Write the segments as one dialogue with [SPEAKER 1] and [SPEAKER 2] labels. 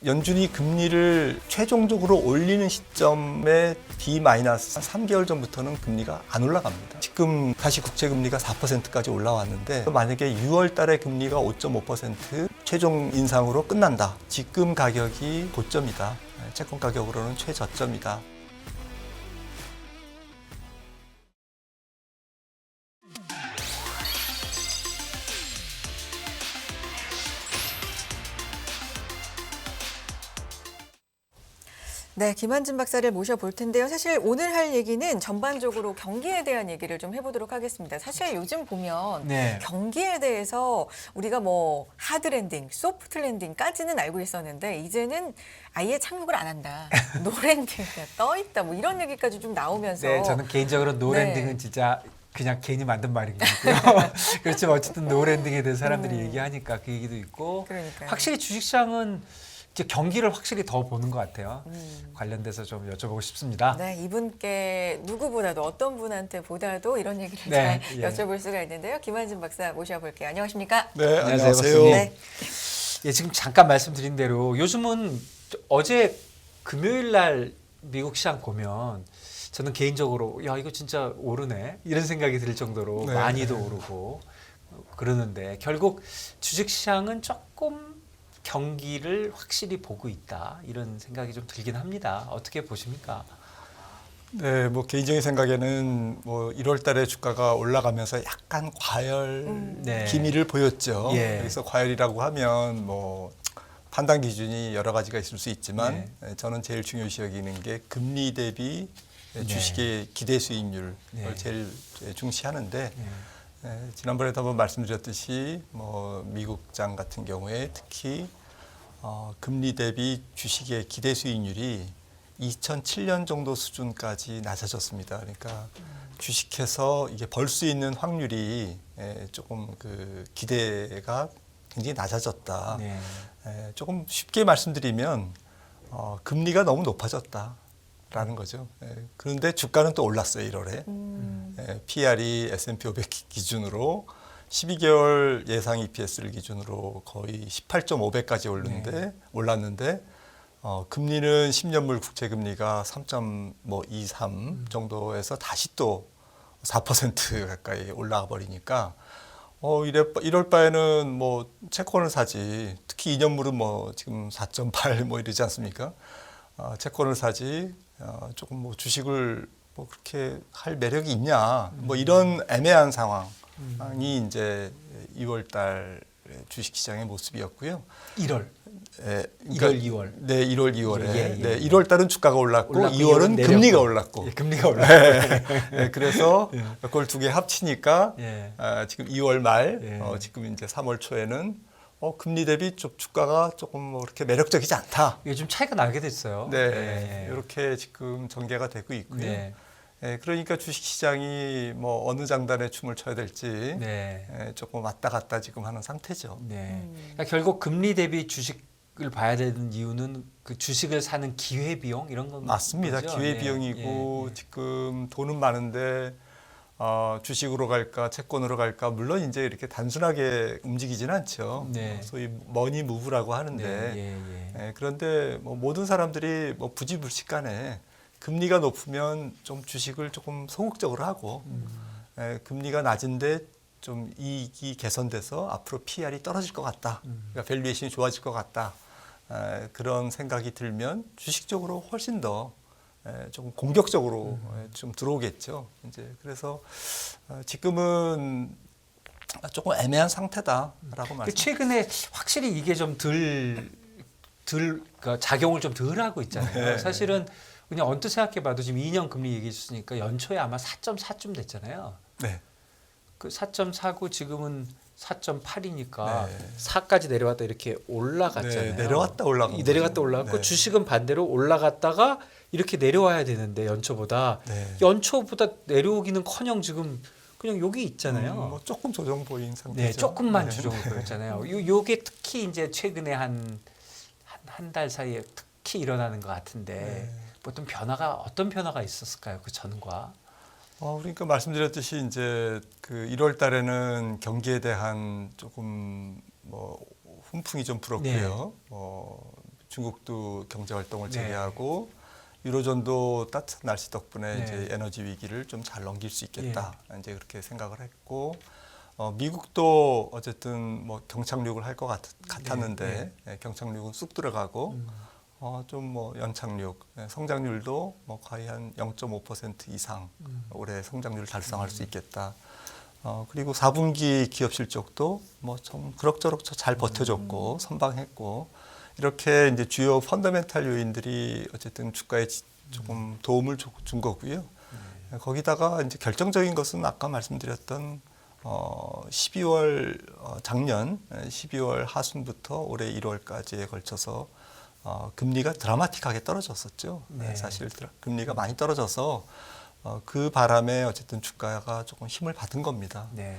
[SPEAKER 1] 연준이 금리를 최종적으로 올리는 시점에 D-3개월 전부터는 금리가 안 올라갑니다. 지금 다시 국채금리가 4%까지 올라왔는데 만약에 6월 달에 금리가 5.5% 최종 인상으로 끝난다. 지금 가격이 고점이다. 채권 가격으로는 최저점이다.
[SPEAKER 2] 네, 김한진 박사를 모셔볼 텐데요. 사실 오늘 할 얘기는 전반적으로 경기에 대한 얘기를 좀 해보도록 하겠습니다. 사실 요즘 보면 경기에 대해서 우리가 뭐 하드 랜딩, 소프트 랜딩까지는 알고 있었는데 이제는 아예 착륙을 안 한다. 노 랜딩 떠 있다. 뭐 이런 얘기까지 좀 나오면서
[SPEAKER 3] 네, 저는 개인적으로 노 랜딩은 진짜 그냥 괜히 만든 말이고요. 그렇지만 어쨌든 노 랜딩에 대해서 사람들이 얘기하니까 그 얘기도 있고
[SPEAKER 2] 그러니까요.
[SPEAKER 3] 확실히 주식시장은 이제 경기를 확실히 더 보는 것 같아요. 관련돼서 좀 여쭤보고 싶습니다.
[SPEAKER 2] 네, 이분께 누구보다도 어떤 분한테 보다도 이런 얘기를
[SPEAKER 3] 네,
[SPEAKER 2] 잘
[SPEAKER 3] 예.
[SPEAKER 2] 여쭤볼 수가 있는데요. 김한진 박사 모셔볼게요. 안녕하십니까?
[SPEAKER 1] 네,
[SPEAKER 3] 안녕하세요.
[SPEAKER 1] 안녕하세요.
[SPEAKER 2] 네.
[SPEAKER 3] 예, 지금 잠깐 말씀드린 대로 요즘은 어제 금요일 날 미국 시장 보면 저는 개인적으로 야 이거 진짜 오르네 이런 생각이 들 정도로
[SPEAKER 1] 네.
[SPEAKER 3] 많이도 오르고 그러는데 결국 주식시장은 조금 경기를 확실히 보고 있다 이런 생각이 좀 들긴 합니다. 어떻게 보십니까?
[SPEAKER 1] 네, 뭐 개인적인 생각에는 뭐 1월 달에 주가가 올라가면서 약간 과열
[SPEAKER 3] 네.
[SPEAKER 1] 기미를 보였죠.
[SPEAKER 3] 예.
[SPEAKER 1] 그래서 과열이라고 하면 뭐 판단 기준이 여러 가지가 있을 수 있지만 저는 제일 중요시 여기는 게 금리 대비 주식의 기대 수익률을
[SPEAKER 3] 네.
[SPEAKER 1] 제일 중시하는데 지난번에도 한번 말씀드렸듯이 뭐 미국장 같은 경우에 특히 금리 대비 주식의 기대 수익률이 2007년 정도 수준까지 낮아졌습니다. 그러니까 주식해서 이게 벌 수 있는 확률이 조금 그 기대가 굉장히 낮아졌다.
[SPEAKER 3] 네.
[SPEAKER 1] 조금 쉽게 말씀드리면 금리가 너무 높아졌다라는 거죠. 그런데 주가는 또 올랐어요, 1월에. PR이 S&P 500 기준으로 12개월 예상 EPS를 기준으로 거의 18.5배까지 올랐는데 금리는 10년물 국채 금리가 3.23 정도에서 다시 또 4% 가까이 올라가 버리니까 1월 바에는 뭐 채권을 사지, 특히 2년물은 뭐 지금 4.8 뭐 이러지 않습니까? 채권을 사지 조금 뭐 주식을 뭐 그렇게 할 매력이 있냐 뭐 이런 애매한 상황이 이제 2월 달 주식 시장의 모습이었고요.
[SPEAKER 3] 1월.
[SPEAKER 1] 그러니까
[SPEAKER 3] 1월, 2월.
[SPEAKER 1] 네, 1월, 2월에.
[SPEAKER 3] 예.
[SPEAKER 1] 네, 1월 달은 주가가 올랐고 2월은
[SPEAKER 3] 내렸고.
[SPEAKER 1] 금리가 올랐고.
[SPEAKER 3] 예, 금리가 올랐고.
[SPEAKER 1] 네, 그래서 그걸 두 개 합치니까
[SPEAKER 3] 예.
[SPEAKER 1] 지금 2월 말,
[SPEAKER 3] 예.
[SPEAKER 1] 지금 이제 3월 초에는 금리 대비 좀 주가가 조금 뭐 그렇게 매력적이지 않다.
[SPEAKER 3] 이게 좀 차이가 나게 됐어요.
[SPEAKER 1] 네, 이렇게 지금 전개가 되고 있고요.
[SPEAKER 3] 네.
[SPEAKER 1] 그러니까 주식 시장이 뭐 어느 장단에 춤을 춰야 될지
[SPEAKER 3] 네.
[SPEAKER 1] 조금 왔다 갔다 지금 하는 상태죠.
[SPEAKER 3] 네. 그러니까 결국 금리 대비 주식을 봐야 되는 이유는 그 주식을 사는 기회 비용 이런 건
[SPEAKER 1] 맞습니다.
[SPEAKER 3] 거죠?
[SPEAKER 1] 기회
[SPEAKER 3] 네.
[SPEAKER 1] 비용이고
[SPEAKER 3] 예.
[SPEAKER 1] 지금 돈은 많은데 주식으로 갈까 채권으로 갈까 물론 이제 이렇게 단순하게 움직이지는 않죠.
[SPEAKER 3] 네.
[SPEAKER 1] 소위 머니 무브라고 하는데
[SPEAKER 3] 예.
[SPEAKER 1] 그런데 뭐 모든 사람들이 뭐 부지불식간에 금리가 높으면 좀 주식을 조금 소극적으로 하고 금리가 낮은데 좀 이익이 개선돼서 앞으로 PR이 떨어질 것 같다. 그러니까 밸류에이션이 좋아질 것 같다. 그런 생각이 들면 주식적으로 훨씬 더 조금 공격적으로 좀 들어오겠죠. 이제 그래서 지금은 조금 애매한 상태다라고 말씀.
[SPEAKER 3] 최근에 확실히 이게 좀 그러니까 작용을 좀 덜 하고 있잖아요.
[SPEAKER 1] 네.
[SPEAKER 3] 사실은 그냥 언뜻 생각해봐도 지금 2년 금리 얘기해 주시니까 연초에 아마 4.4쯤 됐잖아요.
[SPEAKER 1] 네.
[SPEAKER 3] 그 4.4고 지금은 4.8이니까
[SPEAKER 1] 네.
[SPEAKER 3] 4까지 내려왔다 이렇게 올라갔잖아요.
[SPEAKER 1] 네, 내려왔다 올라간
[SPEAKER 3] 내려갔다
[SPEAKER 1] 거죠.
[SPEAKER 3] 올라갔고
[SPEAKER 1] 네.
[SPEAKER 3] 주식은 반대로 올라갔다가 이렇게 내려와야 되는데 연초보다 내려오기는커녕 지금 그냥 여기 있잖아요.
[SPEAKER 1] 뭐 조금 조정 보인 상태죠.
[SPEAKER 3] 네, 조금만
[SPEAKER 1] 네.
[SPEAKER 3] 조정을 보였잖아요. 요게 특히 이제 최근에 한 달 사이에 특히 일어나는 것 같은데 어떤 변화가 있었을까요? 그 전과?
[SPEAKER 1] 그러니까 말씀드렸듯이 이제 그 1월 달에는 경기에 대한 조금 뭐 훈풍이 좀 불었고요. 중국도 경제 활동을
[SPEAKER 3] 네.
[SPEAKER 1] 재개하고 유로존도 따뜻한 날씨 덕분에
[SPEAKER 3] 네.
[SPEAKER 1] 이제 에너지 위기를 좀 잘 넘길 수 있겠다. 이제 그렇게 생각을 했고 미국도 어쨌든 뭐 경착륙을 할 것 같았는데 경착륙은 쑥 들어가고 좀 뭐 연착륙, 성장률도 뭐 거의 한 0.5% 이상 올해 성장률을 달성할 수 있겠다. 그리고 4분기 기업 실적도 뭐 좀 그럭저럭 잘 버텨줬고 선방했고 이렇게 이제 주요 펀더멘탈 요인들이 어쨌든 주가에 조금 도움을 준 거고요. 거기다가 이제 결정적인 것은 아까 말씀드렸던 12월 작년 12월 하순부터 올해 1월까지에 걸쳐서 금리가 드라마틱하게 떨어졌었죠.
[SPEAKER 3] 네.
[SPEAKER 1] 사실 금리가 많이 떨어져서 그 바람에 어쨌든 주가가 조금 힘을 받은 겁니다.
[SPEAKER 3] 네.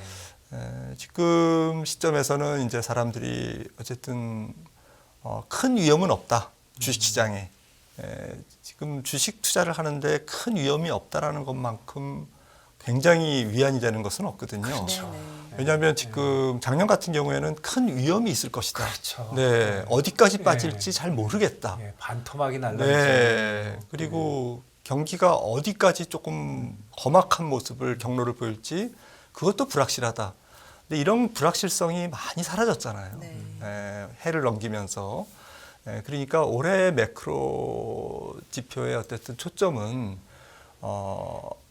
[SPEAKER 1] 지금 시점에서는 이제 사람들이 어쨌든 큰 위험은 없다. 주식시장에. 지금 주식 투자를 하는데 큰 위험이 없다라는 것만큼 굉장히 위안이 되는 것은 없거든요.
[SPEAKER 3] 그렇죠.
[SPEAKER 1] 왜냐하면 지금 작년 같은 경우에는 큰 위험이 있을 것이다.
[SPEAKER 3] 그렇죠.
[SPEAKER 1] 네, 어디까지 빠질지 잘 모르겠다.
[SPEAKER 3] 예, 반토막이 날라있죠.
[SPEAKER 1] 네, 그리고 경기가 어디까지 조금 험악한 모습을 경로를 보일지 그것도 불확실하다. 근데 이런 불확실성이 많이 사라졌잖아요.
[SPEAKER 2] 네.
[SPEAKER 1] 해를 넘기면서. 그러니까 올해 매크로 지표의 어쨌든 초점은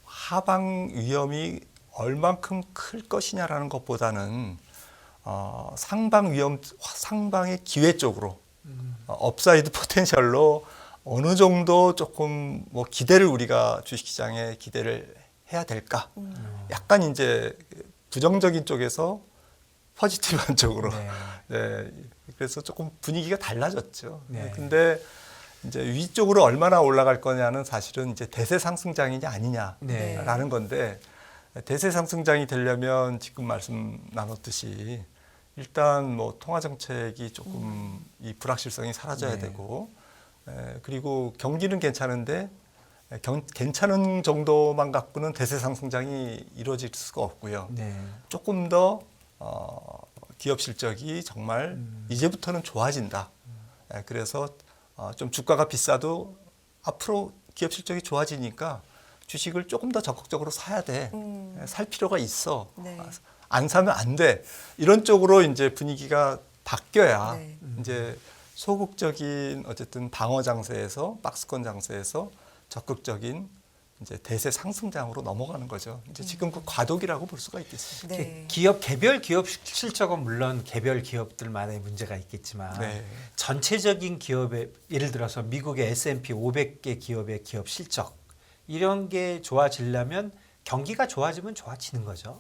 [SPEAKER 1] 하방 위험이 얼만큼 클 것이냐라는 것보다는 상방 위험, 상방의 기회 쪽으로 업사이드 포텐셜로 어느 정도 조금 뭐 기대를 우리가 주식시장에 기대를 해야 될까? 약간 이제 부정적인 쪽에서 포지티브한 쪽으로.
[SPEAKER 3] 네.
[SPEAKER 1] 네. 그래서 조금 분위기가 달라졌죠.
[SPEAKER 3] 네.
[SPEAKER 1] 근데 이제 위쪽으로 얼마나 올라갈 거냐는 사실은 이제 대세 상승장이냐 아니냐라는
[SPEAKER 3] 네.
[SPEAKER 1] 건데 대세 상승장이 되려면 지금 말씀 나눴듯이 일단 뭐 통화 정책이 조금 이 불확실성이 사라져야
[SPEAKER 3] 네.
[SPEAKER 1] 되고 그리고 경기는 괜찮은데 괜찮은 정도만 갖고는 대세 상승장이 이루어질 수가 없고요.
[SPEAKER 3] 네.
[SPEAKER 1] 조금 더 기업 실적이 정말 이제부터는 좋아진다. 그래서 좀 주가가 비싸도 앞으로 기업 실적이 좋아지니까 주식을 조금 더 적극적으로 사야 돼. 살 필요가 있어.
[SPEAKER 2] 네.
[SPEAKER 1] 안 사면 안 돼. 이런 쪽으로 이제 분위기가 바뀌어야
[SPEAKER 2] 네.
[SPEAKER 1] 이제 소극적인 어쨌든 방어 장세에서 박스권 장세에서 적극적인 이제 대세 상승장으로 넘어가는 거죠. 이제 지금 그 과도기라고 볼 수가 있겠습니다.
[SPEAKER 2] 네.
[SPEAKER 3] 개별 기업 실적은 물론 개별 기업들만의 문제가 있겠지만
[SPEAKER 1] 네.
[SPEAKER 3] 전체적인 기업의 예를 들어서 미국의 S&P 500개 기업의 기업 실적 이런 게 좋아지려면 경기가 좋아지면 좋아지는 거죠.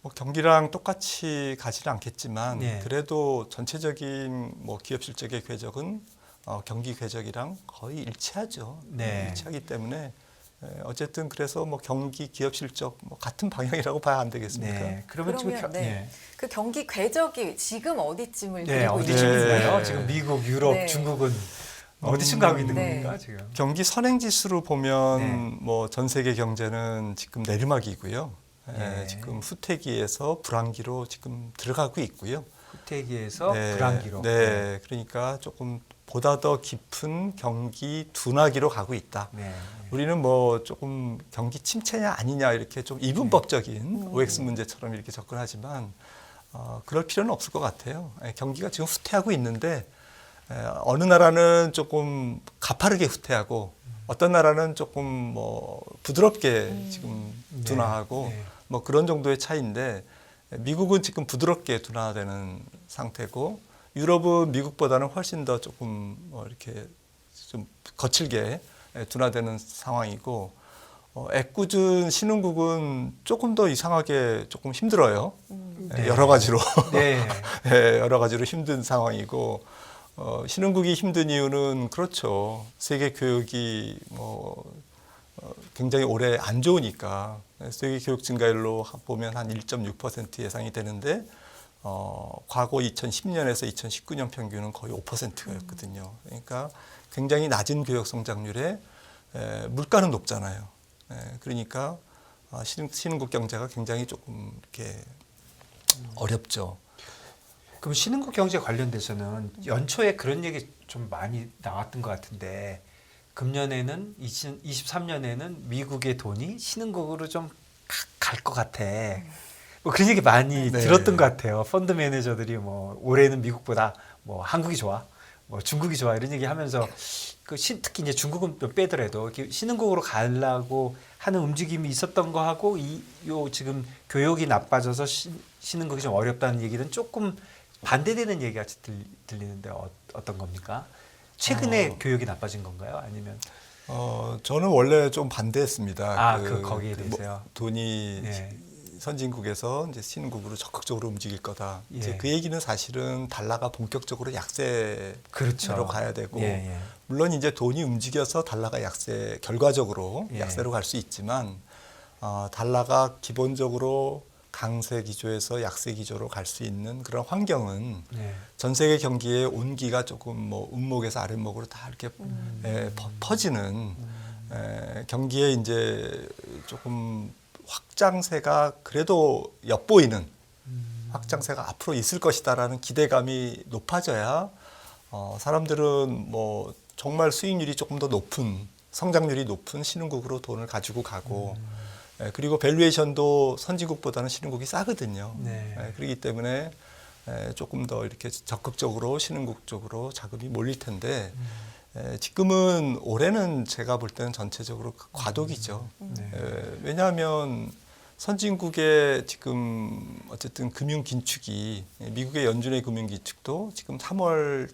[SPEAKER 1] 뭐 경기랑 똑같이 가지는 않겠지만
[SPEAKER 3] 네.
[SPEAKER 1] 그래도 전체적인 뭐 기업 실적의 궤적은 경기 궤적이랑 거의 일치하죠.
[SPEAKER 3] 네.
[SPEAKER 1] 일치하기 때문에 어쨌든 그래서 뭐 경기 기업 실적 뭐 같은 방향이라고 봐야 안 되겠습니까?
[SPEAKER 3] 네. 그러면 지금
[SPEAKER 2] 그러면 그 경기 궤적이 지금 어디쯤을
[SPEAKER 3] 네,
[SPEAKER 2] 그리고
[SPEAKER 3] 어디쯤인가요?
[SPEAKER 1] 네.
[SPEAKER 3] 지금 미국, 유럽,
[SPEAKER 2] 네.
[SPEAKER 3] 중국은 어디쯤 가고 있는
[SPEAKER 2] 네.
[SPEAKER 3] 겁니까 지금?
[SPEAKER 1] 경기 선행지수로 보면
[SPEAKER 3] 네.
[SPEAKER 1] 뭐 전 세계 경제는 지금 내리막이고요.
[SPEAKER 3] 네.
[SPEAKER 1] 지금 후퇴기에서 불황기로 지금 들어가고 있고요.
[SPEAKER 3] 후퇴기에서 불황기로.
[SPEAKER 1] 네, 그러니까 조금 보다 더 깊은 경기 둔화기로 가고 있다.
[SPEAKER 3] 네.
[SPEAKER 1] 우리는 뭐 조금 경기 침체냐 아니냐 이렇게 좀 이분법적인 OX 문제처럼 이렇게 접근하지만 그럴 필요는 없을 것 같아요. 경기가 지금 후퇴하고 있는데 어느 나라는 조금 가파르게 후퇴하고 어떤 나라는 조금 뭐 부드럽게 지금 둔화하고
[SPEAKER 3] 네.
[SPEAKER 1] 뭐 그런 정도의 차이인데 미국은 지금 부드럽게 둔화되는 상태고 유럽은 미국보다는 훨씬 더 조금 뭐 이렇게 좀 거칠게 둔화되는 상황이고 애꿎은 신흥국은 조금 더 이상하게 조금 힘들어요.
[SPEAKER 3] 네.
[SPEAKER 1] 여러 가지로
[SPEAKER 3] 네.
[SPEAKER 1] 여러 가지로 힘든 상황이고 신흥국이 힘든 이유는 그렇죠. 세계 교육이 굉장히 올해 안 좋으니까 세계 교육 증가율로 보면 한 1.6% 예상이 되는데 과거 2010년에서 2019년 평균은 거의 5%였거든요. 그러니까 굉장히 낮은 교육 성장률에 물가는 높잖아요. 그러니까 신흥국 경제가 굉장히 조금 이렇게 어렵죠.
[SPEAKER 3] 그럼 신흥국 경제 관련돼서는 연초에 그런 얘기 좀 많이 나왔던 것 같은데 금년에는 2023년에는 미국의 돈이 신흥국으로 좀 갈 것 같아. 뭐 그런 얘기 많이
[SPEAKER 1] 네.
[SPEAKER 3] 들었던 것 같아요. 펀드 매니저들이 뭐 올해는 미국보다 뭐 한국이 좋아, 뭐 중국이 좋아 이런 얘기 하면서 특히 이제 중국은 빼더라도 이렇게 신흥국으로 가려고 하는 움직임이 있었던 거하고 요 지금 교역이 나빠져서 신흥국이 좀 어렵다는 얘기는 조금 반대되는 얘기가 들리는데 어떤 겁니까? 최근에 교역이 나빠진 건가요? 아니면
[SPEAKER 1] 저는 원래 좀 반대했습니다.
[SPEAKER 3] 거기에 대해서요.
[SPEAKER 1] 돈이
[SPEAKER 3] 네.
[SPEAKER 1] 선진국에서 이제 신흥국으로 적극적으로 움직일 거다.
[SPEAKER 3] 예.
[SPEAKER 1] 이제 그 얘기는 사실은 달러가 본격적으로 약세로
[SPEAKER 3] 그렇죠.
[SPEAKER 1] 가야 되고,
[SPEAKER 3] 예, 예.
[SPEAKER 1] 물론 이제 돈이 움직여서 달러가 결과적으로
[SPEAKER 3] 예.
[SPEAKER 1] 약세로 갈 수 있지만, 달러가 기본적으로 강세 기조에서 약세 기조로 갈 수 있는 그런 환경은
[SPEAKER 3] 네.
[SPEAKER 1] 전 세계 경기의 온기가 조금 뭐 움목에서 아랫목으로 다 이렇게 퍼지는 경기에 이제 조금 확장세가 그래도 엿보이는 확장세가 앞으로 있을 것이다라는 기대감이 높아져야 사람들은 뭐 정말 수익률이 조금 더 높은 성장률이 높은 신흥국으로 돈을 가지고 가고 그리고 밸류에이션도 선진국보다는 신흥국이 싸거든요.
[SPEAKER 3] 네.
[SPEAKER 1] 그렇기 때문에 조금 더 이렇게 적극적으로 신흥국 쪽으로 자금이 몰릴 텐데 지금은 올해는 제가 볼 때는 전체적으로 과도기죠.
[SPEAKER 3] 네.
[SPEAKER 1] 왜냐하면 선진국의 지금 어쨌든 금융 긴축이 미국의 연준의 금융 긴축도 지금 3월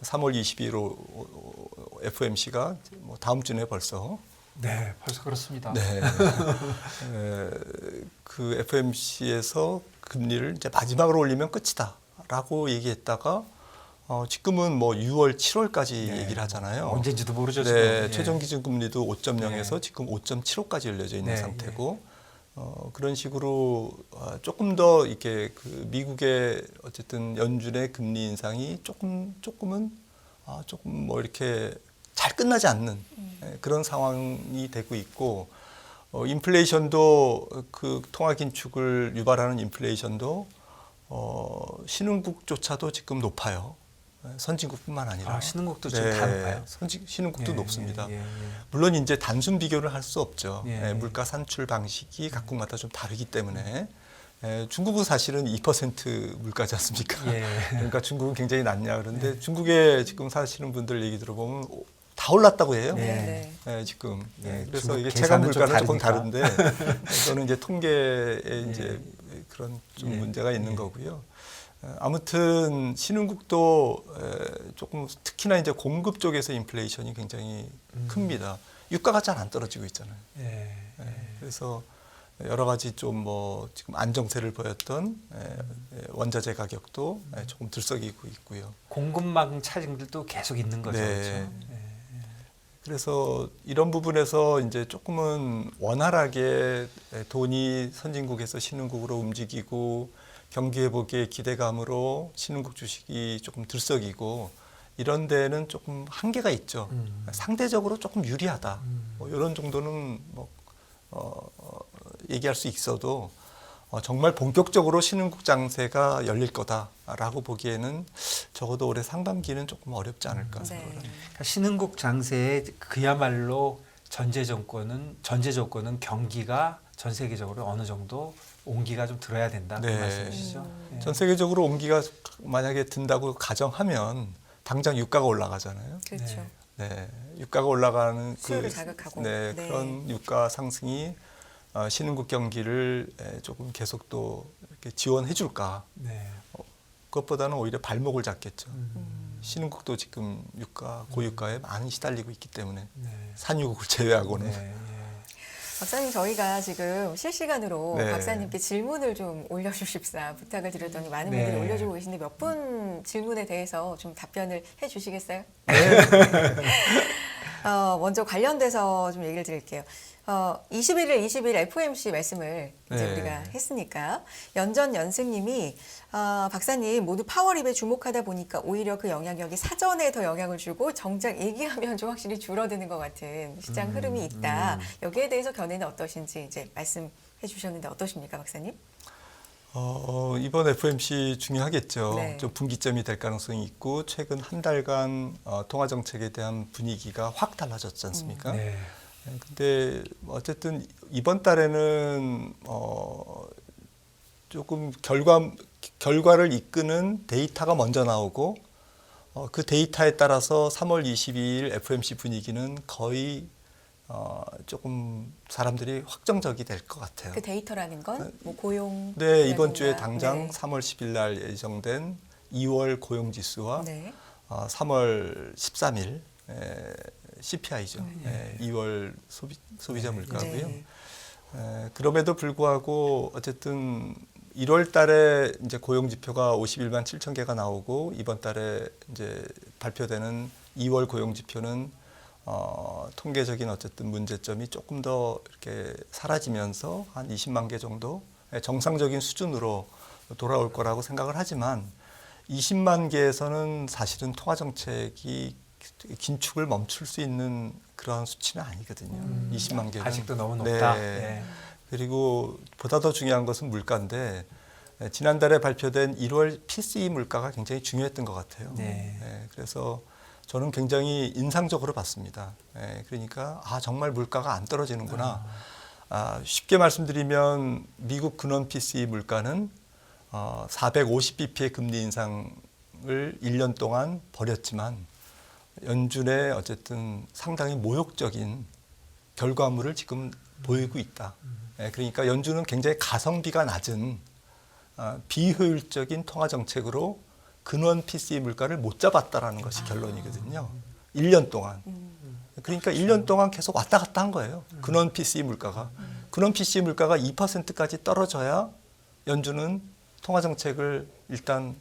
[SPEAKER 1] 22일 FOMC가 뭐 다음 주에 벌써
[SPEAKER 3] 네, 벌써 그렇습니다.
[SPEAKER 1] 네. 그 FOMC에서 금리를 이제 마지막으로 올리면 끝이다라고 얘기했다가 지금은 뭐 6월, 7월까지
[SPEAKER 3] 네,
[SPEAKER 1] 얘기를 하잖아요.
[SPEAKER 3] 언제인지도 모르죠.
[SPEAKER 1] 네,
[SPEAKER 3] 지금. 예.
[SPEAKER 1] 최종 기준 금리도 5.0에서
[SPEAKER 3] 네.
[SPEAKER 1] 지금 5.75까지 열려져 있는
[SPEAKER 3] 네,
[SPEAKER 1] 상태고 그런 식으로 조금 더 이렇게 그 미국의 어쨌든 연준의 금리 인상이 조금은 조금 뭐 이렇게 잘 끝나지 않는 그런 상황이 되고 있고 인플레이션도 그 통화 긴축을 유발하는 인플레이션도 신흥국조차도 지금 높아요. 선진국뿐만 아니라
[SPEAKER 3] 신흥국도 지금 다 높아요.
[SPEAKER 1] 신흥국도
[SPEAKER 3] 예,
[SPEAKER 1] 높습니다.
[SPEAKER 3] 예, 예, 예.
[SPEAKER 1] 물론 이제 단순 비교를 할 수 없죠.
[SPEAKER 3] 예.
[SPEAKER 1] 물가 산출 방식이 각국마다 좀 다르기 때문에 중국은 사실은 2% 물가지 않습니까?
[SPEAKER 3] 예.
[SPEAKER 1] 그러니까 중국은 굉장히 낮냐 그런데 중국에 지금 사시는 분들 얘기 들어보면 다 올랐다고 해요.
[SPEAKER 3] 네.
[SPEAKER 1] 지금.
[SPEAKER 3] 예,
[SPEAKER 1] 그래서
[SPEAKER 3] 중국
[SPEAKER 1] 이게 체감
[SPEAKER 3] 계산은 좀
[SPEAKER 1] 물가는 조금
[SPEAKER 3] 다르니까.
[SPEAKER 1] 다른데 저는 이제 통계에 이제 그런 좀
[SPEAKER 3] 예.
[SPEAKER 1] 문제가 있는 거고요. 아무튼 신흥국도 조금 특히나 이제 공급 쪽에서 인플레이션이 굉장히 큽니다. 유가가 잘 안 떨어지고 있잖아요.
[SPEAKER 3] 예.
[SPEAKER 1] 그래서 여러 가지 좀 뭐 지금 안정세를 보였던 원자재 가격도 조금 들썩이고 있고요.
[SPEAKER 3] 공급망 차질들도 계속 있는 거죠.
[SPEAKER 1] 네.
[SPEAKER 3] 그렇죠? 예.
[SPEAKER 1] 그래서 이런 부분에서 이제 조금은 원활하게 돈이 선진국에서 신흥국으로 움직이고 경기 회복의 기대감으로 신흥국 주식이 조금 들썩이고 이런 데는 조금 한계가 있죠. 상대적으로 조금 유리하다. 뭐 이런 정도는 뭐 얘기할 수 있어도 정말 본격적으로 신흥국 장세가 열릴 거다라고 보기에는 적어도 올해 상반기는 조금 어렵지 않을까 생각을 합니다.
[SPEAKER 3] 그러니까 신흥국 장세에 그야말로 전제 조건은 경기가 전 세계적으로 어느 정도 온기가 좀 들어야 된다 그
[SPEAKER 1] 네.
[SPEAKER 3] 말씀이시죠? 예.
[SPEAKER 1] 전 세계적으로 온기가 만약에 든다고 가정하면 당장 유가가 올라가잖아요.
[SPEAKER 2] 그렇죠.
[SPEAKER 1] 네, 유가가 올라가는
[SPEAKER 2] 수요를 자극하고.
[SPEAKER 1] 네,
[SPEAKER 2] 네.
[SPEAKER 1] 그런 유가 상승이 신흥국 경기를 조금 계속 또 이렇게 지원해 줄까?
[SPEAKER 3] 네.
[SPEAKER 1] 그것보다는 오히려 발목을 잡겠죠. 신흥국도 지금 고유가에 많이 시달리고 있기 때문에
[SPEAKER 3] 네.
[SPEAKER 1] 산유국을 제외하고는.
[SPEAKER 3] 네.
[SPEAKER 2] 박사님 저희가 지금 실시간으로
[SPEAKER 1] 네.
[SPEAKER 2] 박사님께 질문을 좀 올려주십사 부탁을 드렸더니 많은
[SPEAKER 3] 네.
[SPEAKER 2] 분들이 올려주고 계신데 몇 분 질문에 대해서 좀 답변을 해주시겠어요? 먼저 관련돼서 좀 얘기를 드릴게요. 21일, 20일 FOMC 말씀을 이제
[SPEAKER 1] 네.
[SPEAKER 2] 우리가 했으니까 연전연승님이 박사님 모두 파월입에 주목하다 보니까 오히려 그 영향력이 사전에 더 영향을 주고 정작 얘기하면 좀 확실히 줄어드는 것 같은 시장 흐름이 있다. 여기에 대해서 견해는 어떠신지 이제 말씀해 주셨는데 어떠십니까, 박사님?
[SPEAKER 1] 이번 FOMC 중요하겠죠.
[SPEAKER 2] 네.
[SPEAKER 1] 좀 분기점이 될 가능성이 있고 최근 한 달간 통화 정책에 대한 분위기가 확 달라졌지 않습니까?
[SPEAKER 3] 네.
[SPEAKER 1] 근데 어쨌든 이번 달에는 조금 결과를 이끄는 데이터가 먼저 나오고 그 데이터에 따라서 3월 22일 FOMC 분위기는 거의 조금 사람들이 확정적이 될 것 같아요.
[SPEAKER 2] 그 데이터라는 건 뭐 고용.
[SPEAKER 1] 네, 이번 주에 당장
[SPEAKER 2] 네.
[SPEAKER 1] 3월 10일 날 예정된 2월 고용 지수와
[SPEAKER 2] 네.
[SPEAKER 1] 3월 13일 CPI죠. 2월 소비자 물가고요.
[SPEAKER 2] 네.
[SPEAKER 1] 그럼에도 불구하고 어쨌든 1월 달에 이제 고용 지표가 51만 7천 개가 나오고 이번 달에 이제 발표되는 2월 고용 지표는 통계적인 어쨌든 문제점이 조금 더 이렇게 사라지면서 한 20만 개 정도 정상적인 수준으로 돌아올 거라고 생각을 하지만 20만 개에서는 사실은 통화 정책이 긴축을 멈출 수 있는 그런 수치는 아니거든요. 20만 개는
[SPEAKER 3] 아직도 너무 높다.
[SPEAKER 1] 네.
[SPEAKER 3] 네.
[SPEAKER 1] 그리고 보다 더 중요한 것은 물가인데 지난달에 발표된 1월 PCE 물가가 굉장히 중요했던 것 같아요.
[SPEAKER 3] 네.
[SPEAKER 1] 그래서 저는 굉장히 인상적으로 봤습니다. 그러니까 정말 물가가 안 떨어지는구나. 쉽게 말씀드리면 미국 근원 PCE 물가는 450bp의 금리 인상을 1년 동안 벌였지만 연준의 어쨌든 상당히 모욕적인 결과물을 지금 보이고 있다. 그러니까 연준은 굉장히 가성비가 낮은 비효율적인 통화 정책으로 근원 PCE 물가를 못 잡았다라는 것이 결론이거든요. 1년 동안. 그러니까 1년 동안 계속 왔다 갔다 한 거예요. 근원 PCE 물가가. 근원 PCE 물가가 2%까지 떨어져야 연준은 통화 정책을 일단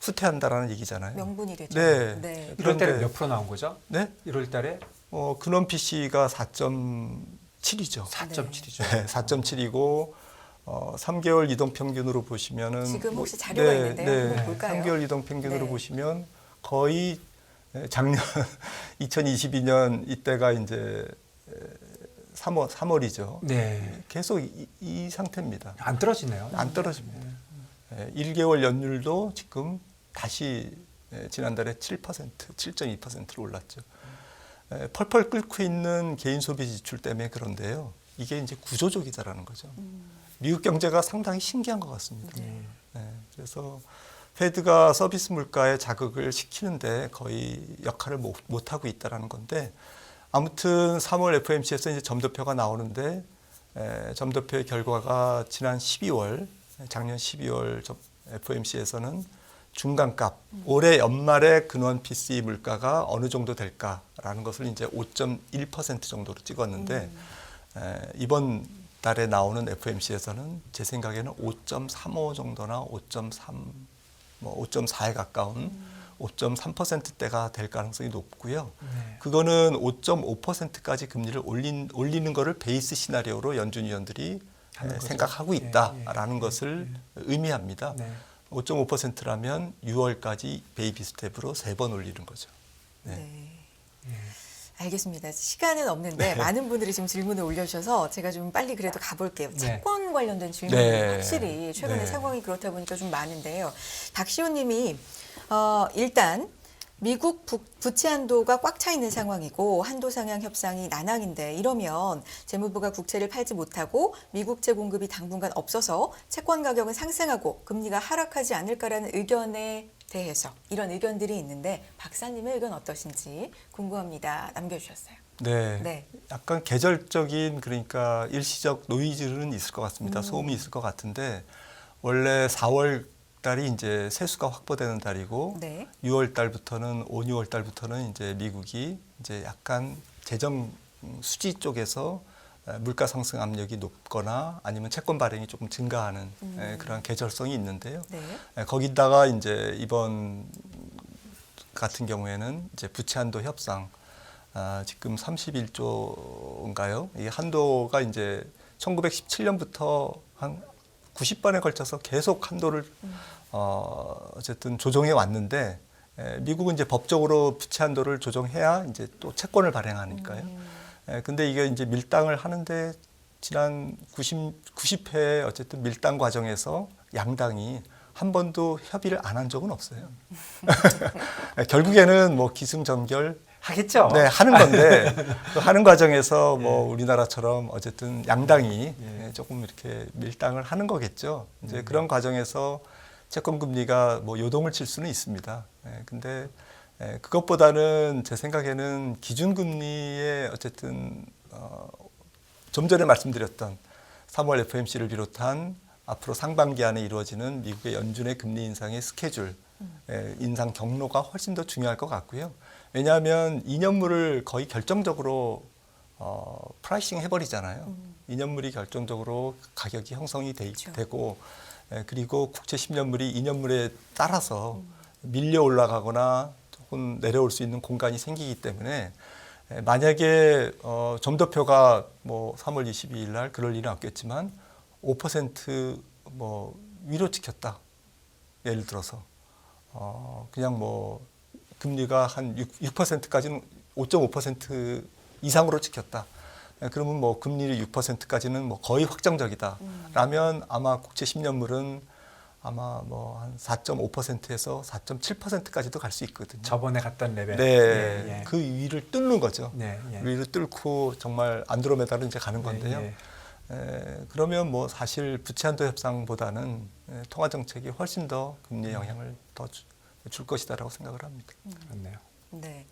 [SPEAKER 1] 후퇴한다라는 얘기잖아요.
[SPEAKER 2] 명분이 되죠.
[SPEAKER 1] 네.
[SPEAKER 3] 1월 달에
[SPEAKER 1] 그런데-
[SPEAKER 3] 몇 프로 나온 거죠?
[SPEAKER 1] 네?
[SPEAKER 3] 1월 달에
[SPEAKER 1] 근원 PC가 4.7이죠.
[SPEAKER 3] 4.7이죠.
[SPEAKER 1] 네, 4.7이고 3개월 이동 평균으로 보시면은
[SPEAKER 2] 지금 혹시 자료가 있는데요. 한번 볼까요?
[SPEAKER 1] 3개월 이동 평균으로
[SPEAKER 2] 네.
[SPEAKER 1] 보시면 거의 작년 2022년 이때가 이제 3월이죠.
[SPEAKER 3] 네.
[SPEAKER 1] 계속 이 상태입니다.
[SPEAKER 3] 안 떨어지네요.
[SPEAKER 1] 안 떨어집니다. 1개월 연율도 지금 다시 지난달에 7.2%로 올랐죠. 펄펄 끓고 있는 개인 소비 지출 때문에 그런데요. 이게 이제 구조적이다라는 거죠. 미국 경제가 상당히 신기한 것 같습니다. 그래서 페드가 서비스 물가에 자극을 시키는데 거의 역할을 못 하고 있다라는 건데 아무튼 3월 FOMC에서 이제 점도표가 나오는데 점도표의 결과가 지난 12월 작년 12월 FOMC에서는 중간값 올해 연말에 근원 PCE 물가가 어느 정도 될까라는 것을 이제 5.1% 정도로 찍었는데 이번 달에 나오는 FOMC에서는 제 생각에는 5.35 정도나 5.3, 5.4에 가까운 5.3%대가 될 가능성이 높고요. 그거는 5.5%까지 금리를 올리는 거를 베이스 시나리오로 연준 위원들이 생각하고 있다라는 것을 의미합니다. 5.5%라면 6월까지 베이비 스텝으로 3번 올리는 거죠.
[SPEAKER 2] 네. 알겠습니다. 시간은 없는데 많은 분들이 지금 질문을 올려주셔서 제가 좀 빨리 그래도 가볼게요. 채권 관련된 질문이 확실히 최근에 상황이 그렇다 보니까 좀 많은데요. 박시호 님이 일단 미국 부채 한도가 꽉 차 있는 상황이고 한도 상향 협상이 난항인데 이러면 재무부가 국채를 팔지 못하고 미국채 공급이 당분간 없어서 채권 가격은 상승하고 금리가 하락하지 않을까라는 의견에 대해서 이런 의견들이 있는데 박사님의 의견 어떠신지 궁금합니다. 남겨주셨어요.
[SPEAKER 1] 네. 약간 계절적인 그러니까 일시적 노이즈는 있을 것 같습니다. 소음이 있을 것 같은데 원래 4월 달이 이제 세수가 확보되는 달이고 6월 달부터는 5, 6월 달부터는 이제 미국이 이제 약간 재정 수지 쪽에서 물가 상승 압력이 높거나 아니면 채권 발행이 조금 증가하는 그런 계절성이 있는데요. 거기다가 이제 이번 같은 경우에는 이제 부채 한도 협상 지금 31조인가요? 이 한도가 이제 1917년부터 한 90번에 걸쳐서 계속 한도를 어쨌든 조정해 왔는데 미국은 이제 법적으로 부채 한도를 조정해야 이제 또 채권을 발행하니까요. 근데 이게 이제 밀당을 하는데 지난 90회 어쨌든 밀당 과정에서 양당이 한 번도 협의를 안 한 적은 없어요. 결국에는 뭐 기승전결
[SPEAKER 3] 하겠죠.
[SPEAKER 1] 네, 하는 건데 그 하는 과정에서 뭐 우리나라처럼 어쨌든 양당이 조금 이렇게 밀당을 하는 거겠죠. 이제 그런 과정에서 채권 금리가 뭐 요동을 칠 수는 있습니다. 근데 그것보다는 제 생각에는 기준 금리의 어쨌든 좀 전에 말씀드렸던 3월 FOMC를 비롯한 앞으로 상반기 안에 이루어지는 미국의 연준의 금리 인상의 스케줄, 인상 경로가 훨씬 더 중요할 것 같고요. 왜냐하면 2년물을 거의 결정적으로 프라이싱 해버리잖아요. 2년물이 결정적으로 가격이 형성이
[SPEAKER 2] 그렇죠.
[SPEAKER 1] 되고 그리고 국채 10년물이 2년물에 따라서 밀려 올라가거나 혹은 내려올 수 있는 공간이 생기기 때문에 만약에 점도표가 뭐 3월 22일 날 그럴 일은 없겠지만 5% 위로 찍혔다. 예를 들어서 그냥 뭐 금리가 한 6%까지는 5.5% 이상으로 찍혔다. 그러면 뭐 금리를 6%까지는 뭐 거의 확정적이다. 라면 아마 국채 10년물은 아마 뭐 한 4.5%에서 4.7%까지도 갈 수 있거든요.
[SPEAKER 3] 저번에 갔던 레벨.
[SPEAKER 1] 네,
[SPEAKER 3] 예, 예.
[SPEAKER 1] 그 위를 뚫는 거죠.
[SPEAKER 3] 네, 예.
[SPEAKER 1] 위를 뚫고 정말 안드로메다로 이제 가는 건데요.
[SPEAKER 3] 예,
[SPEAKER 1] 그러면 뭐 사실 부채한도 협상보다는 통화 정책이 훨씬 더 금리 영향을 더 줄 것이다라고 생각을 합니다.
[SPEAKER 3] 그렇네요.
[SPEAKER 2] 네.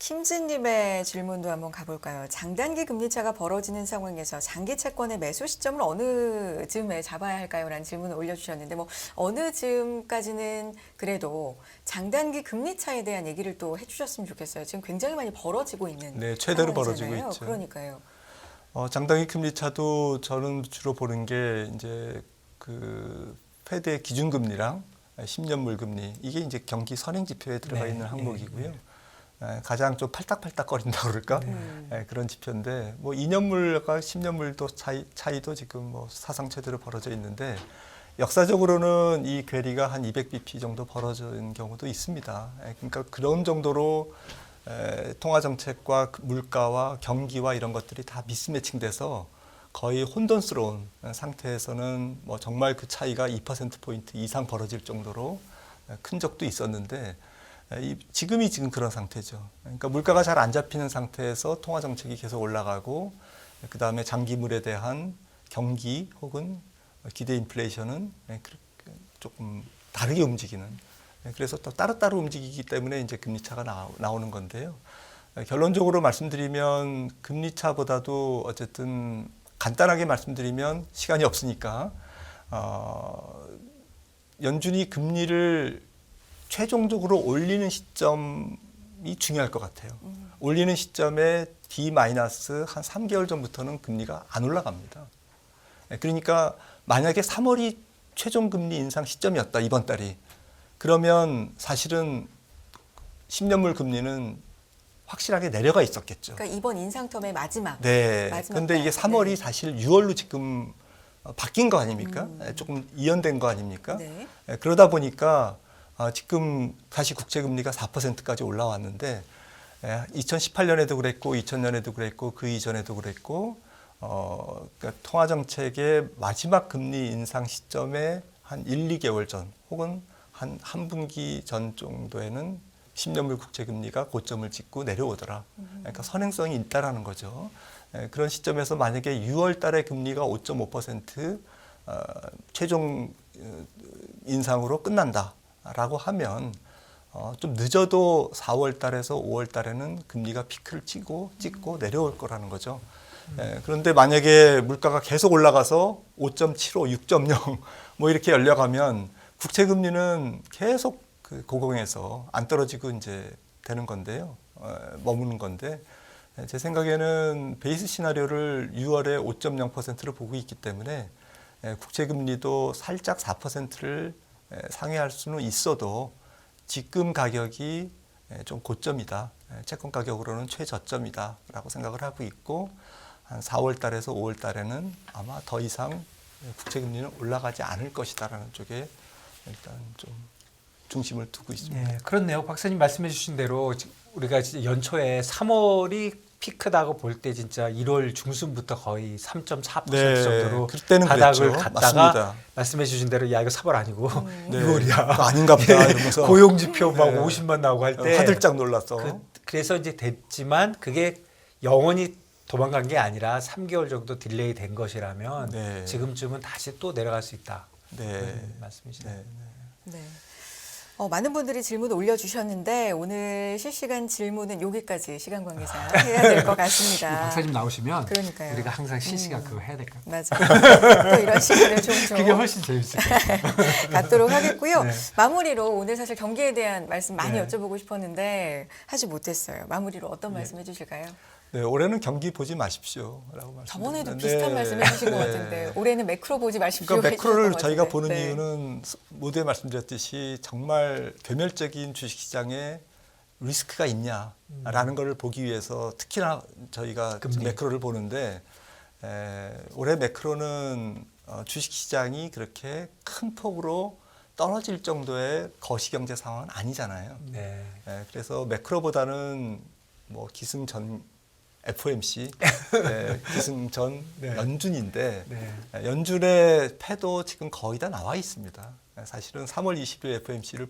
[SPEAKER 2] 김진님의 질문도 한번 가볼까요? 장단기 금리차가 벌어지는 상황에서 장기 채권의 매수 시점을 어느 즈음에 잡아야 할까요? 라는 질문을 올려주셨는데 뭐 어느 즈음까지는 그래도 장단기 금리차에 대한 얘기를 또 해주셨으면 좋겠어요. 지금 굉장히 많이 벌어지고 있는
[SPEAKER 1] 네, 최대로
[SPEAKER 2] 상황이잖아요.
[SPEAKER 1] 벌어지고 있죠.
[SPEAKER 2] 그러니까요.
[SPEAKER 1] 장단기 금리차도 저는 주로 보는 게 이제 그 페드의 기준금리랑 10년물 금리 이게 이제 경기 선행 지표에 들어가
[SPEAKER 3] 네,
[SPEAKER 1] 있는 항목이고요.
[SPEAKER 3] 네.
[SPEAKER 1] 가장 좀 팔딱팔딱거린다 그럴까 그런 지표인데 뭐 2년물과 10년물도 차이도 지금 뭐 사상 최대로 벌어져 있는데 역사적으로는 이 괴리가 한 200bp 정도 벌어진 경우도 있습니다. 그러니까 그런 정도로 통화 정책과 물가와 경기와 이런 것들이 다 미스매칭돼서 거의 혼돈스러운 상태에서는 뭐 정말 그 차이가 2%포인트 이상 벌어질 정도로 큰 적도 있었는데 지금 그런 상태죠. 그러니까 물가가 잘 안 잡히는 상태에서 통화 정책이 계속 올라가고 그다음에 장기물에 대한 경기 혹은 기대 인플레이션은 조금 다르게 움직이는 그래서 또 따로따로 움직이기 때문에 이제 금리차가 나오는 건데요. 결론적으로 말씀드리면 금리차보다도 어쨌든 간단하게 말씀드리면 시간이 없으니까 연준이 금리를 최종적으로 올리는 시점이 중요할 것 같아요. 올리는 시점에 D-한 3개월 전부터는 금리가 안 올라갑니다. 그러니까 만약에 3월이 최종 금리 인상 시점이었다, 이번 달이. 그러면 사실은 10년물 금리는 확실하게 내려가 있었겠죠.
[SPEAKER 2] 그러니까 이번 인상 텀의 마지막.
[SPEAKER 1] 네. 그런데 이게 3월이
[SPEAKER 2] 네.
[SPEAKER 1] 사실 6월로 지금 바뀐 거 아닙니까? 조금 이연된 거 아닙니까?
[SPEAKER 2] 네.
[SPEAKER 1] 그러다 보니까 지금 다시 국채금리가 4%까지 올라왔는데 2018년에도 그랬고 2000년에도 그랬고 그 이전에도 그랬고 그러니까 통화정책의 마지막 금리 인상 시점에 한 1, 2개월 전 혹은 한 분기 전 정도에는 10년물 국채금리가 고점을 찍고 내려오더라. 그러니까 선행성이 있다라는 거죠. 그런 시점에서 만약에 6월 달에 금리가 5.5% 최종 인상으로 끝난다라고 하면 좀 늦어도 4월 달에서 5월 달에는 금리가 피크를 찍고 내려올 거라는 거죠. 그런데 만약에 물가가 계속 올라가서 5.75, 6.0 뭐 이렇게 열려가면 국채금리는 계속 그 고공에서 안 떨어지고 이제 되는 건데요. 머무는 건데 제 생각에는 베이스 시나리오를 6월에 5.0%를 보고 있기 때문에 국채금리도 살짝 4%를 상회할 수는 있어도 지금 가격이 좀 고점이다. 채권 가격으로는 최저점이다라고 생각을 하고 있고 한 4월 달에서 5월 달에는 아마 더 이상 국채금리는 올라가지 않을 것이다라는 쪽에 일단 좀 중심을 두고 있습니다.
[SPEAKER 3] 네, 그렇네요. 박사님 말씀해 주신 대로 우리가 진짜 연초에 3월이 피크다고 볼 때 진짜 1월 중순부터 거의 3.4%
[SPEAKER 1] 네,
[SPEAKER 3] 정도로
[SPEAKER 1] 그때는
[SPEAKER 3] 바닥을
[SPEAKER 1] 그랬죠.
[SPEAKER 3] 갔다가
[SPEAKER 1] 맞습니다.
[SPEAKER 3] 말씀해 주신 대로 야 이거 3월 아니고
[SPEAKER 1] 네.
[SPEAKER 3] 6월이야.
[SPEAKER 1] 그거 아닌가 보다 이러면서
[SPEAKER 3] 고용 지표 막
[SPEAKER 1] 네.
[SPEAKER 3] 50만 나오고 할 때
[SPEAKER 1] 화들짝 놀랐어.
[SPEAKER 3] 그래서 이제 됐지만 그게 영원히 도망간 게 아니라 3개월 정도 딜레이 된 것이라면
[SPEAKER 1] 네.
[SPEAKER 3] 지금쯤은 다시 또 내려갈 수 있다.
[SPEAKER 1] 네.
[SPEAKER 3] 그런 말씀이시네요.
[SPEAKER 1] 네.
[SPEAKER 2] 네. 많은 분들이 질문 올려주셨는데 오늘 실시간 질문은 여기까지 시간 관계상 해야 될 것 같습니다.
[SPEAKER 3] 박사님 나오시면
[SPEAKER 2] 그러니까요.
[SPEAKER 3] 우리가 항상 실시간 그거 해야 될까요?
[SPEAKER 2] 맞아. 또 이런 시간을 종종
[SPEAKER 3] 그게 훨씬 재밌을 것 같아요.
[SPEAKER 2] 갖도록 하겠고요.
[SPEAKER 3] 네.
[SPEAKER 2] 마무리로 오늘 사실 경기에 대한 말씀 많이
[SPEAKER 3] 네.
[SPEAKER 2] 여쭤보고 싶었는데 하지 못했어요. 마무리로 어떤 말씀 해주실까요?
[SPEAKER 1] 네, 올해는 경기 보지 마십시오라고 말씀.
[SPEAKER 2] 저번에도 비슷한 말씀 해주신 것 같은데 올해는 매크로 보지 마십시오.
[SPEAKER 1] 그러니까 매크로를
[SPEAKER 2] 해주셨던 것
[SPEAKER 1] 저희가
[SPEAKER 2] 같은데.
[SPEAKER 1] 보는
[SPEAKER 2] 네.
[SPEAKER 1] 이유는 모두에 말씀드렸듯이 정말 괴멸적인 주식시장에 리스크가 있냐라는 걸 보기 위해서 특히나 저희가
[SPEAKER 3] 금리.
[SPEAKER 1] 매크로를 보는데 올해 매크로는 주식시장이 그렇게 큰 폭으로 떨어질 정도의 거시경제 상황은 아니잖아요.
[SPEAKER 3] 네.
[SPEAKER 1] 그래서 매크로보다는 뭐 기승전 FOMC, 기승전
[SPEAKER 3] 네.
[SPEAKER 1] 연준인데
[SPEAKER 3] 네.
[SPEAKER 1] 연준의 패도 지금 거의 다 나와 있습니다. 사실은 3월 20일 FOMC를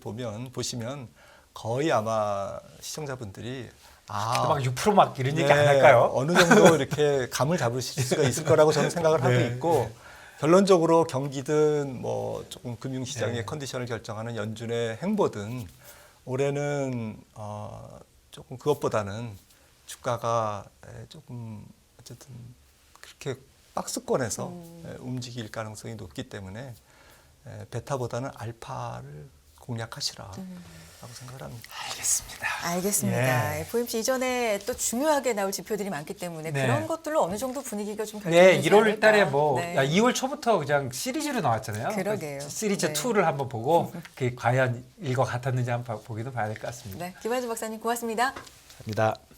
[SPEAKER 1] 보시면 거의 아마 시청자분들이
[SPEAKER 3] 막 6% 막 이런 얘기 안
[SPEAKER 1] 네,
[SPEAKER 3] 할까요?
[SPEAKER 1] 어느 정도 이렇게 감을 잡으실 수가 있을 거라고 저는 생각을 하고
[SPEAKER 3] 네,
[SPEAKER 1] 있고 결론적으로 경기든 뭐 조금 금융시장의
[SPEAKER 3] 네.
[SPEAKER 1] 컨디션을 결정하는 연준의 행보든 올해는 조금 그것보다는 주가가 조금 어쨌든 그렇게 박스권에서 움직일 가능성이 높기 때문에 베타보다는 알파를 공략하시라라고 생각을 합니다.
[SPEAKER 2] 알겠습니다.
[SPEAKER 3] 예.
[SPEAKER 2] FOMC 이전에 또 중요하게 나올 지표들이 많기 때문에
[SPEAKER 3] 네.
[SPEAKER 2] 그런 것들로 어느 정도 분위기가 좀
[SPEAKER 3] 네,
[SPEAKER 2] 결정되지
[SPEAKER 3] 1월
[SPEAKER 2] 않을까.
[SPEAKER 3] 달에 뭐
[SPEAKER 2] 네.
[SPEAKER 3] 2월 초부터 그냥 시리즈로 나왔잖아요.
[SPEAKER 2] 그러게요.
[SPEAKER 3] 시리즈
[SPEAKER 2] 네.
[SPEAKER 3] 2를 한번 보고 그게 과연 일과 같았는지 한번 보기도 봐야 될 것 같습니다.
[SPEAKER 2] 네, 김한준 박사님 고맙습니다.
[SPEAKER 3] 감사합니다.